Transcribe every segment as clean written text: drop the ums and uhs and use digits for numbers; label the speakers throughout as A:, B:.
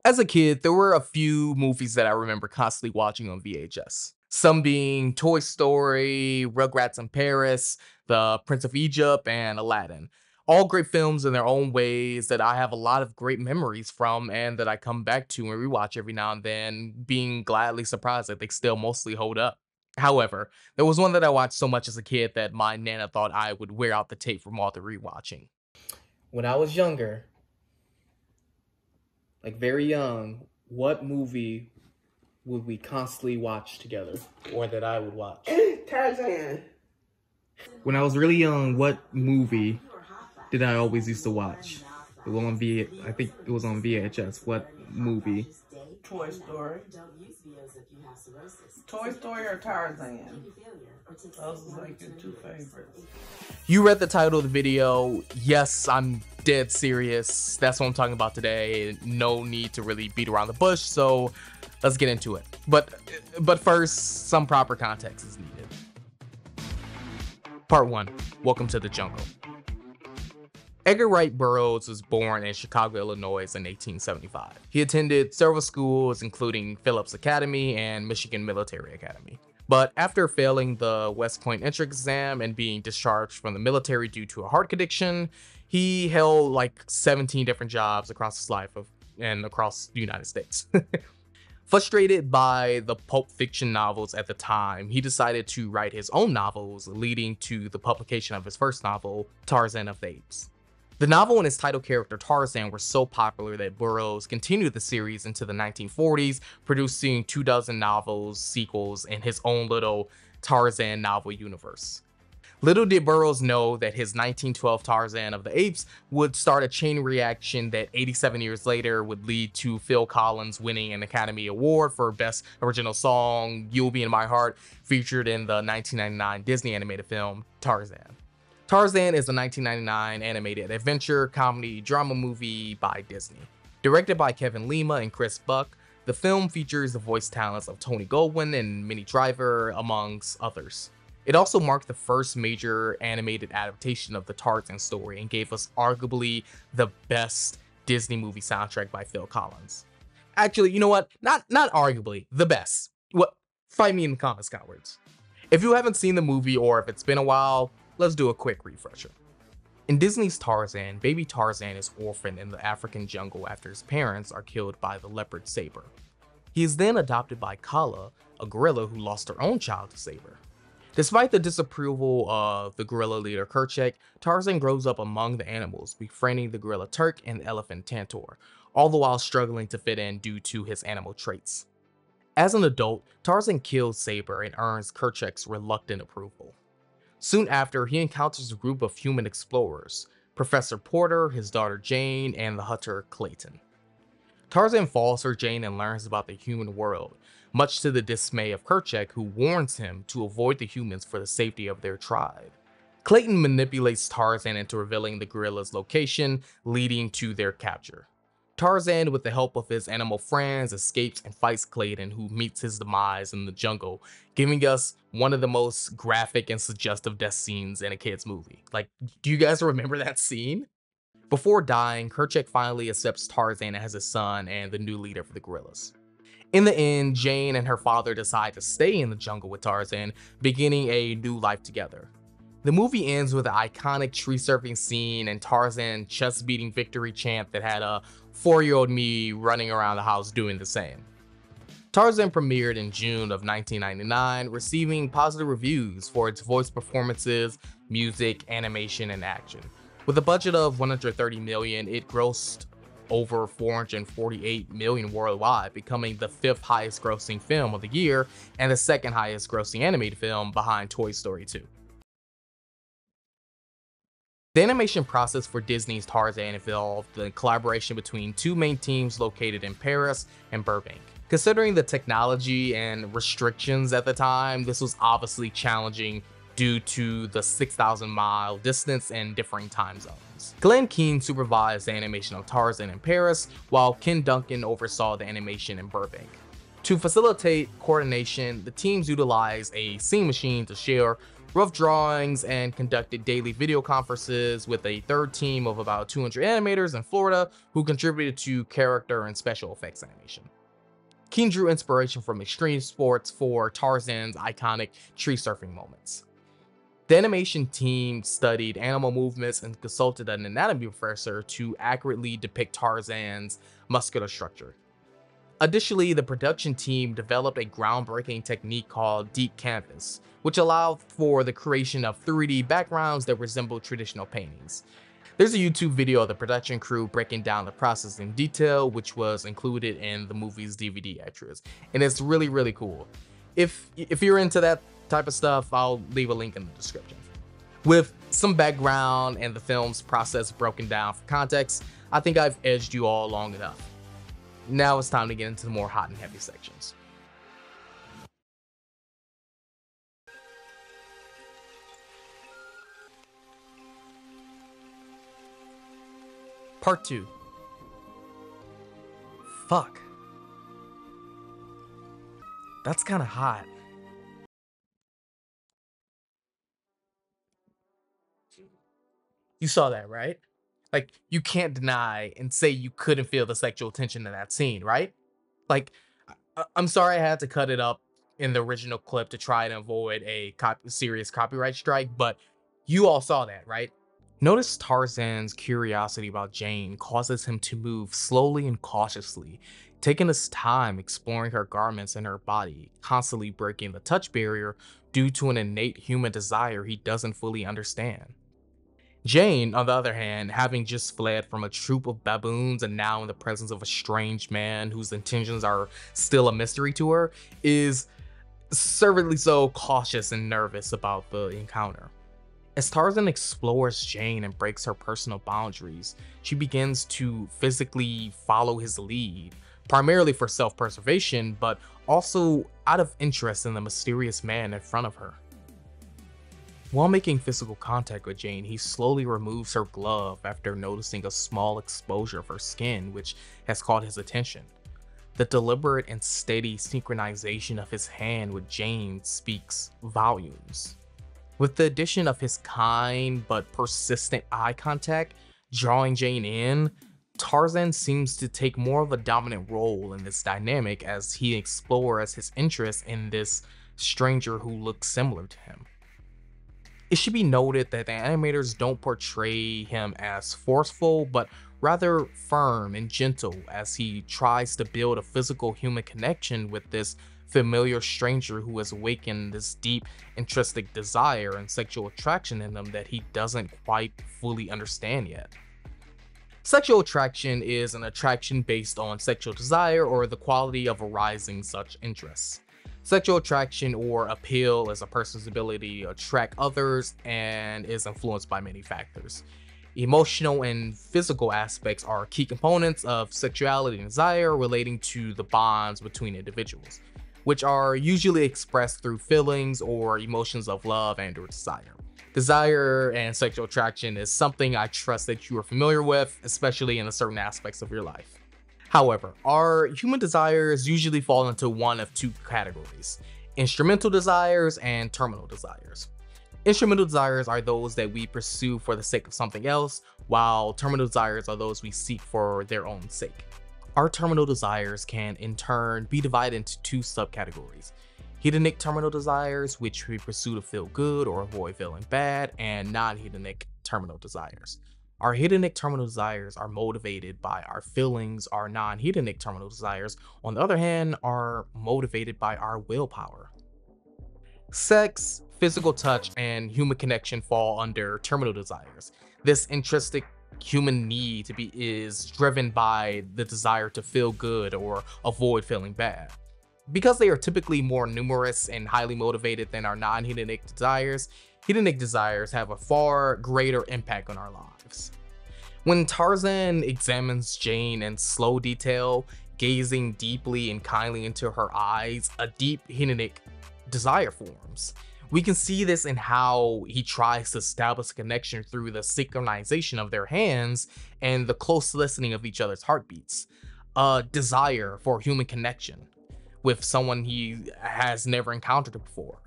A: As a kid, there were a few movies that I remember constantly watching on VHS. Some being Toy Story, Rugrats in Paris, The Prince of Egypt, and Aladdin. All great films in their own ways that I have a lot of great memories from and that I come back to and rewatch every now and then, being gladly surprised that they still mostly hold up. However, there was one that I watched so much as a kid that my nana thought I would wear out the tape from all the rewatching.
B: When I was younger, like very young, what movie would we constantly watch together, or that I would watch?
C: Tarzan.
B: When I was really young, what movie did I always used to watch? It was on I think it was on VHS. What movie?
C: Toy Story. Toy Story or Tarzan? Those are like your two favorites.
A: You read the title of the video. Yes, I'm dead serious. That's what I'm talking about today. No need to really beat around the bush, so let's get into it. But first, some proper context is needed. Part 1. Welcome to the jungle. Edgar Wright Burroughs was born in Chicago, Illinois in 1875. He attended several schools, including Phillips Academy and Michigan Military Academy. But after failing the West Point entrance exam and being discharged from the military due to a heart condition, he held like 17 different jobs across his life and across the United States. Frustrated by the Pulp Fiction novels at the time, he decided to write his own novels, leading to the publication of his first novel, Tarzan of the Apes. The novel and its title character Tarzan were so popular that Burroughs continued the series into the 1940s, producing 24 novels, sequels, in his own little Tarzan novel universe. Little did Burroughs know that his 1912 Tarzan of the Apes would start a chain reaction that 87 years later would lead to Phil Collins winning an Academy Award for Best Original Song, You'll Be in My Heart, featured in the 1999 Disney animated film Tarzan. Tarzan is a 1999 animated adventure, comedy, drama movie by Disney. Directed by Kevin Lima and Chris Buck, the film features the voice talents of Tony Goldwyn and Minnie Driver, amongst others. It also marked the first major animated adaptation of the Tarzan story and gave us arguably the best Disney movie soundtrack by Phil Collins. Actually, you know what? Not arguably, the best. What? Fight me in the comments, cowards. If you haven't seen the movie or if it's been a while, let's do a quick refresher. In Disney's Tarzan, baby Tarzan is orphaned in the African jungle after his parents are killed by the leopard Saber. He is then adopted by 𝗂𝗏, a gorilla who lost her own child to Saber. Despite the disapproval of the gorilla leader 𝗀𝗃, Tarzan grows up among the animals, befriending the gorilla Turk and the elephant Tantor, all the while struggling to fit in due to his animal traits. As an adult, Tarzan kills Saber and earns 𝗀𝗃's reluctant approval. Soon after, he encounters a group of human explorers, Professor Porter, his daughter Jane, and the hunter Clayton. Tarzan falls for Jane and learns about the human world, much to the dismay of 𝗀𝗃, who warns him to avoid the humans for the safety of their tribe. Clayton manipulates Tarzan into revealing the gorilla's location, leading to their capture. Tarzan, with the help of his animal friends, escapes and fights Clayton, who meets his demise in the jungle, giving us one of the most graphic and suggestive death scenes in a kid's movie. Like, do you guys remember that scene? Before dying, 𝗀𝗃 finally accepts Tarzan as his son and the new leader for the gorillas. In the end, Jane and her father decide to stay in the jungle with Tarzan, beginning a new life together. The movie ends with an iconic tree surfing scene and Tarzan chest-beating victory chant that had a 4-year-old me running around the house doing the same. Tarzan premiered in June of 1999, receiving positive reviews for its voice performances, music, animation, and action. With a budget of $130 million, it grossed over $448 million worldwide, becoming the 5th highest grossing film of the year and the 2nd highest grossing animated film behind Toy Story 2. The animation process for Disney's Tarzan involved the collaboration between two main teams located in Paris and Burbank. Considering the technology and restrictions at the time, this was obviously challenging due to the 6,000-mile distance and differing time zones. Glenn Keane supervised the animation of Tarzan in Paris, while Ken Duncan oversaw the animation in Burbank. To facilitate coordination, the teams utilized a scene machine to share rough drawings, and conducted daily video conferences with a third team of about 200 animators in Florida who contributed to character and special effects animation. Keen drew inspiration from extreme sports for Tarzan's iconic tree surfing moments. The animation team studied animal movements and consulted an anatomy professor to accurately depict Tarzan's muscular structure. Additionally, the production team developed a groundbreaking technique called deep canvas, which allowed for the creation of 3D backgrounds that resemble traditional paintings. There's a YouTube video of the production crew breaking down the process in detail, which was included in the movie's DVD extras, and it's really cool. If you're into that type of stuff, I'll leave a link in the description. With some background and the film's process broken down for context, I think I've edged you all long enough. Now it's time to get into the more hot and heavy sections. Part 2. Fuck. That's kind of hot. You saw that, right? Like, you can't deny and say you couldn't feel the sexual tension in that scene, right? Like, I'm sorry I had to cut it up in the original clip to try and avoid a serious copyright strike, but you all saw that, right? Notice Tarzan's curiosity about Jane causes him to move slowly and cautiously, taking his time exploring her garments and her body, constantly breaking the touch barrier due to an innate human desire he doesn't fully understand. Jane, on the other hand, having just fled from a troop of baboons and now in the presence of a strange man whose intentions are still a mystery to her, is servantly so cautious and nervous about the encounter. As Tarzan explores Jane and breaks her personal boundaries, she begins to physically follow his lead, primarily for self-preservation, but also out of interest in the mysterious man in front of her. While making physical contact with Jane, he slowly removes her glove after noticing a small exposure of her skin, which has caught his attention. The deliberate and steady synchronization of his hand with Jane speaks volumes. With the addition of his kind but persistent eye contact, drawing Jane in, Tarzan seems to take more of a dominant role in this dynamic as he explores his interest in this stranger who looks similar to him. It should be noted that the animators don't portray him as forceful, but rather firm and gentle as he tries to build a physical human connection with this familiar stranger who has awakened this deep, intrinsic desire and sexual attraction in him that he doesn't quite fully understand yet. Sexual attraction is an attraction based on sexual desire or the quality of arising such interests. Sexual attraction or appeal is a person's ability to attract others and is influenced by many factors. Emotional and physical aspects are key components of sexuality and desire relating to the bonds between individuals, which are usually expressed through feelings or emotions of love and/or desire. Desire and sexual attraction is something I trust that you are familiar with, especially in certain aspects of your life. However, our human desires usually fall into one of two categories: instrumental desires and terminal desires. Instrumental desires are those that we pursue for the sake of something else, while terminal desires are those we seek for their own sake. Our terminal desires can in turn be divided into two subcategories: hedonic terminal desires, which we pursue to feel good or avoid feeling bad, and non-hedonic terminal desires. Our hedonic terminal desires are motivated by our feelings. Our non-hedonic terminal desires, on the other hand, are motivated by our willpower. Sex, physical touch, and human connection fall under terminal desires. This intrinsic human need to be is driven by the desire to feel good or avoid feeling bad. Because they are typically more numerous and highly motivated than our non-hedonic desires, hedonic desires have a far greater impact on our lives. When Tarzan examines Jane in slow detail, gazing deeply and kindly into her eyes, a deep hedonic desire forms. We can see this in how he tries to establish a connection through the synchronization of their hands and the close listening of each other's heartbeats. A desire for human connection with someone he has never encountered before.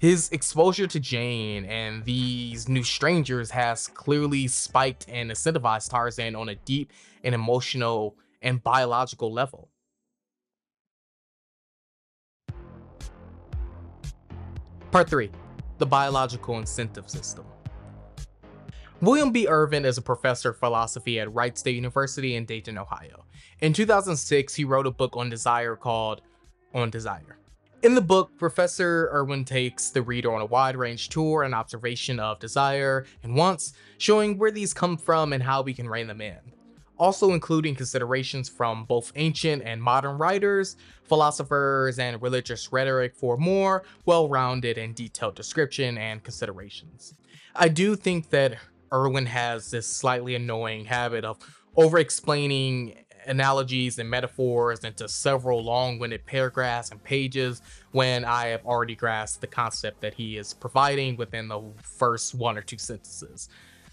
A: His exposure to Jane and these new strangers has clearly spiked and incentivized Tarzan on a deep and emotional and biological level. Part 3. The biological incentive system. 𝗂𝗶𝘆 is a professor of philosophy at Wright State University in Dayton, Ohio. In 2006, he wrote a book on desire called On Desire. In the book, Professor Irwin takes the reader on a wide-range tour and observation of desire and wants, showing where these come from and how we can rein them in. Also including considerations from both ancient and modern writers, philosophers, and religious rhetoric for more well-rounded and detailed description and considerations. I do think that Irwin has this slightly annoying habit of over-explaining analogies and metaphors into several long-winded paragraphs and pages when I have already grasped the concept that he is providing within the first 1 or 2 sentences.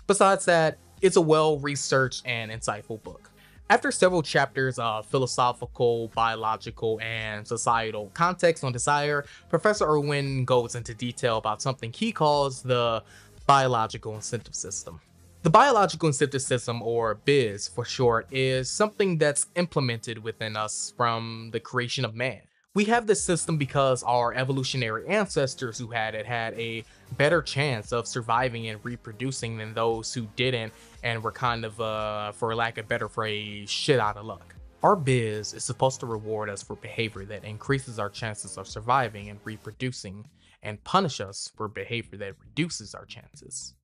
A: Besides that, it's a well-researched and insightful book. After several chapters of philosophical, biological, and societal context on desire, Professor Irwin goes into detail about something he calls the biological incentive system. The biological incentive system, or BIS for short, is something that's implemented within us from the creation of man. We have this system because our evolutionary ancestors who had it had a better chance of surviving and reproducing than those who didn't and were kind of, for lack of better phrase, shit out of luck. Our BIS is supposed to reward us for behavior that increases our chances of surviving and reproducing, and punish us for behavior that reduces our chances.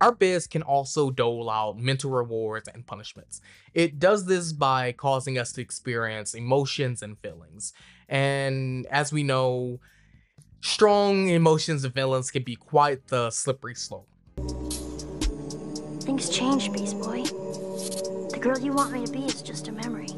A: Our BIS can also dole out mental rewards and punishments. It does this by causing us to experience emotions and feelings. And as we know, strong emotions and feelings can be quite the slippery slope.
D: Things change, Beast Boy. The girl you want me to be is just a memory.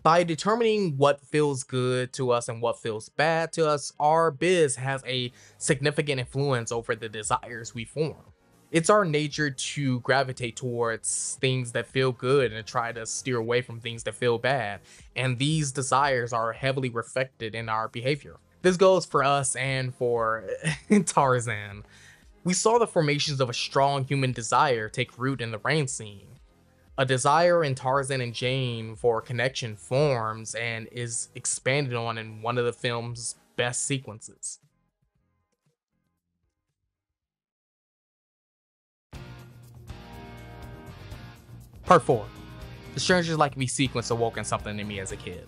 A: By determining what feels good to us and what feels bad to us, our BIS has a significant influence over the desires we form. It's our nature to gravitate towards things that feel good and try to steer away from things that feel bad, and these desires are heavily reflected in our behavior. This goes for us and for Tarzan. We saw the formations of a strong human desire take root in the rain scene. A desire in Tarzan and Jane for connection forms and is expanded on in one of the film's best sequences. Part 4. The Strangers Like Me sequence awoken something in me as a kid.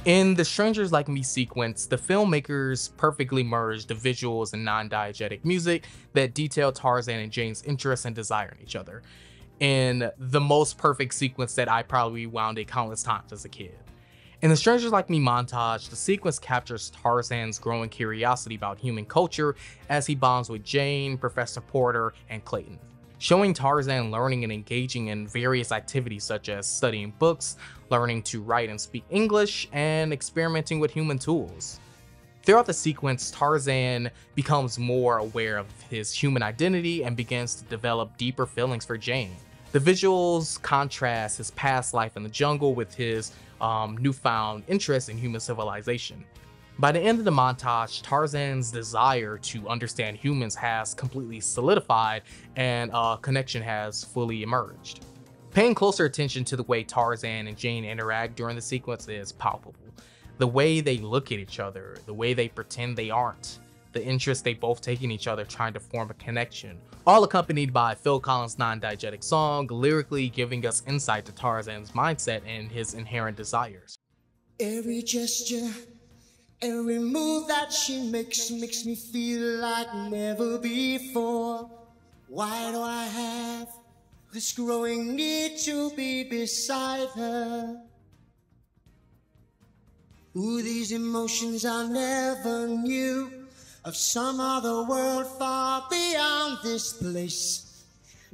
A: In the Strangers Like Me sequence, the filmmakers perfectly merged the visuals and non-diegetic music that detail Tarzan and Jane's interest and desire in each other, in the most perfect sequence that I probably rewound it countless times as a kid. In the Strangers Like Me montage, the sequence captures Tarzan's growing curiosity about human culture as he bonds with Jane, Professor Porter, and Clayton, showing Tarzan learning and engaging in various activities such as studying books, learning to write and speak English, and experimenting with human tools. Throughout the sequence, Tarzan becomes more aware of his human identity and begins to develop deeper feelings for Jane. The visuals contrast his past life in the jungle with his newfound interest in human civilization. By the end of the montage, Tarzan's desire to understand humans has completely solidified and a connection has fully emerged. Paying closer attention to the way Tarzan and Jane interact during the sequence is palpable. The way they look at each other, the way they pretend they aren't, the interest they both take in each other trying to form a connection, all accompanied by Phil Collins' non-diegetic song, lyrically giving us insight to Tarzan's mindset and his inherent desires.
E: Every gesture, every move that she makes me feel like never before. Why do I have this growing need to be beside her? Ooh, these emotions I never knew, of some other world far beyond this place,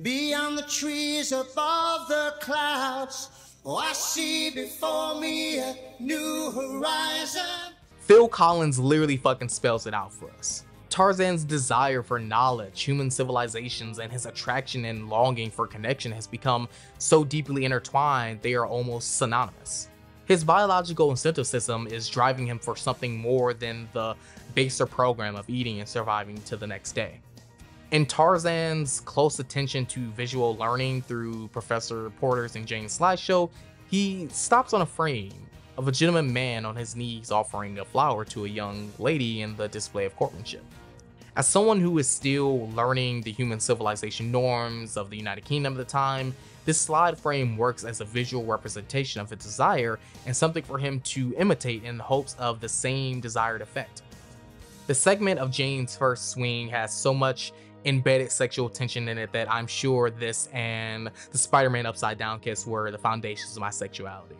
E: beyond the trees, above the clouds. Oh, I see before me a new horizon.
A: Phil Collins literally fucking spells it out for us. Tarzan's desire for knowledge, human civilizations, and his attraction and longing for connection has become so deeply intertwined they are almost synonymous. His biological incentive system is driving him for something more than the baser program of eating and surviving to the next day. In Tarzan's close attention to visual learning through Professor Porter's and Jane's slideshow, he stops on a frame of a gentleman man on his knees offering a flower to a young lady in the display of courtmanship. As someone who is still learning the human civilization norms of the United Kingdom at the time, this slide frame works as a visual representation of his desire and something for him to imitate in the hopes of the same desired effect. The segment of Jane's first swing has so much embedded sexual tension in it that I'm sure this and the Spider-Man upside down kiss were the foundations of my sexuality.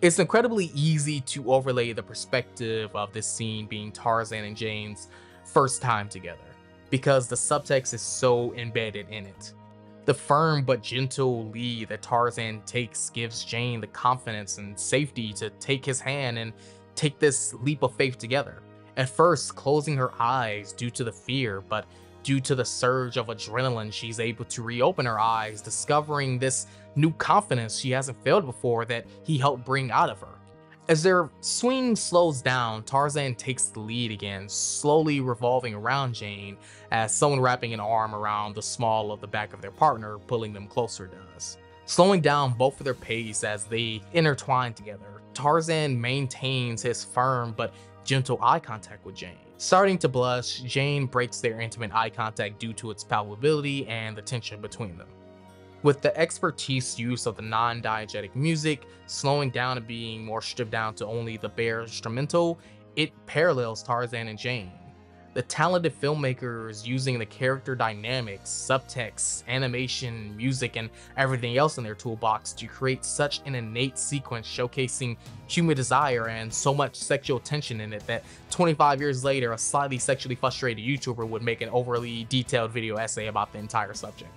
A: It's incredibly easy to overlay the perspective of this scene being Tarzan and Jane's first time together, because the subtext is so embedded in it. The firm but gentle lead that Tarzan takes gives Jane the confidence and safety to take his hand and take this leap of faith together. At first, closing her eyes due to the fear, but due to the surge of adrenaline, she's able to reopen her eyes, discovering this new confidence she hasn't felt before that he helped bring out of her. As their swing slows down, Tarzan takes the lead again, slowly revolving around Jane as someone wrapping an arm around the small of the back of their partner, pulling them closer does. Slowing down both of their pace as they intertwine together, Tarzan maintains his firm but gentle eye contact with Jane. Starting to blush, Jane breaks their intimate eye contact due to its palpability and the tension between them. With the expertise use of the non-diegetic music, slowing down and being more stripped down to only the bare instrumental, it parallels Tarzan and Jane. The talented filmmakers using the character dynamics, subtext, animation, music, and everything else in their toolbox to create such an innate sequence showcasing human desire and so much sexual tension in it that 25 years later, a slightly sexually frustrated YouTuber would make an overly detailed video essay about the entire subject.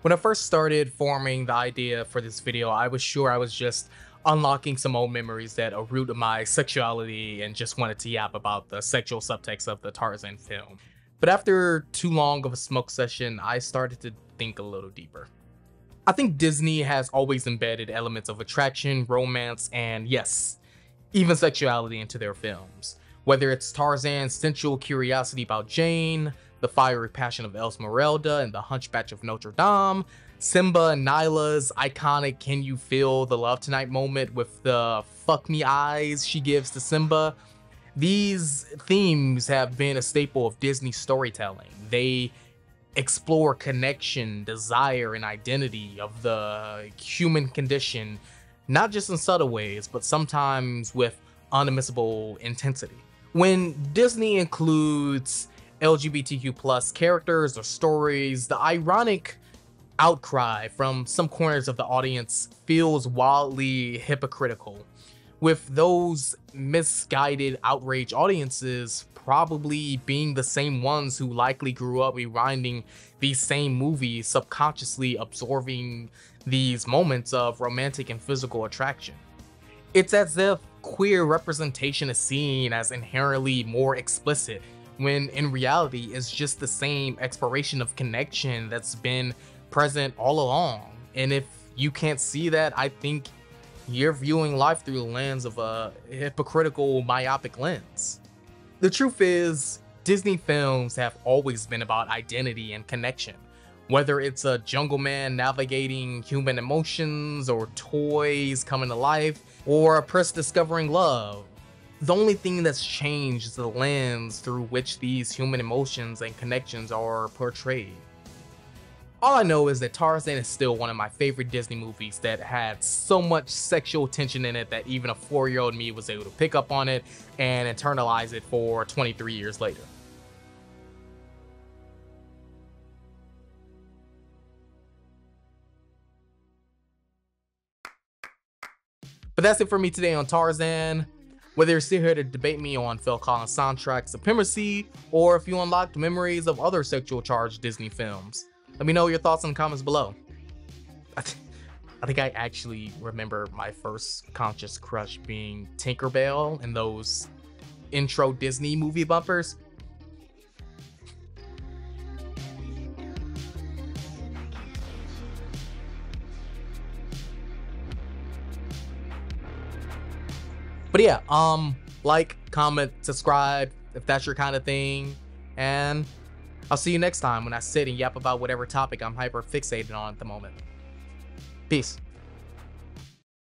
A: When I first started forming the idea for this video, I was sure I was just unlocking some old memories that are root of my sexuality and just wanted to yap about the sexual subtext of the Tarzan film. But after too long of a smoke session, I started to think a little deeper. I think Disney has always embedded elements of attraction, romance, and yes, even sexuality into their films. Whether it's Tarzan's sensual curiosity about Jane, the fiery passion of 𝗀𝗻𝗄 and the Hunchback of Notre Dame, Simba and Nyla's iconic "Can you feel the love tonight" moment with the "fuck me" eyes she gives to Simba. These themes have been a staple of Disney storytelling. They explore connection, desire, and identity of the human condition, not just in subtle ways, but sometimes with unmissable intensity. When Disney includes LGBTQ+ characters or stories, the ironic outcry from some corners of the audience feels wildly hypocritical, with those misguided outrage audiences probably being the same ones who likely grew up rewinding these same movies, subconsciously absorbing these moments of romantic and physical attraction. It's as if queer representation is seen as inherently more explicit, when in reality it's just the same exploration of connection that's been present all along. And if you can't see that, I think you're viewing life through the lens of a hypocritical, myopic lens. The truth is, Disney films have always been about identity and connection. Whether it's a jungle man navigating human emotions, or toys coming to life, or a prince discovering love, the only thing that's changed is the lens through which these human emotions and connections are portrayed. All I know is that Tarzan is still one of my favorite Disney movies that had so much sexual tension in it that even a 4-year-old me was able to pick up on it and internalize it for 23 years later. But that's it for me today on Tarzan. Whether you're still here to debate me on Phil Collins' soundtrack 𝗀𝗵𝗄, or if you unlocked memories of other sexual charged Disney films, let me know your thoughts in the comments below. I think I actually remember my first conscious crush being Tinkerbell in those intro Disney movie bumpers. But yeah, like, comment, subscribe if that's your kind of thing, and I'll see you next time when I sit and yap about whatever topic I'm hyper fixated on at the moment. Peace.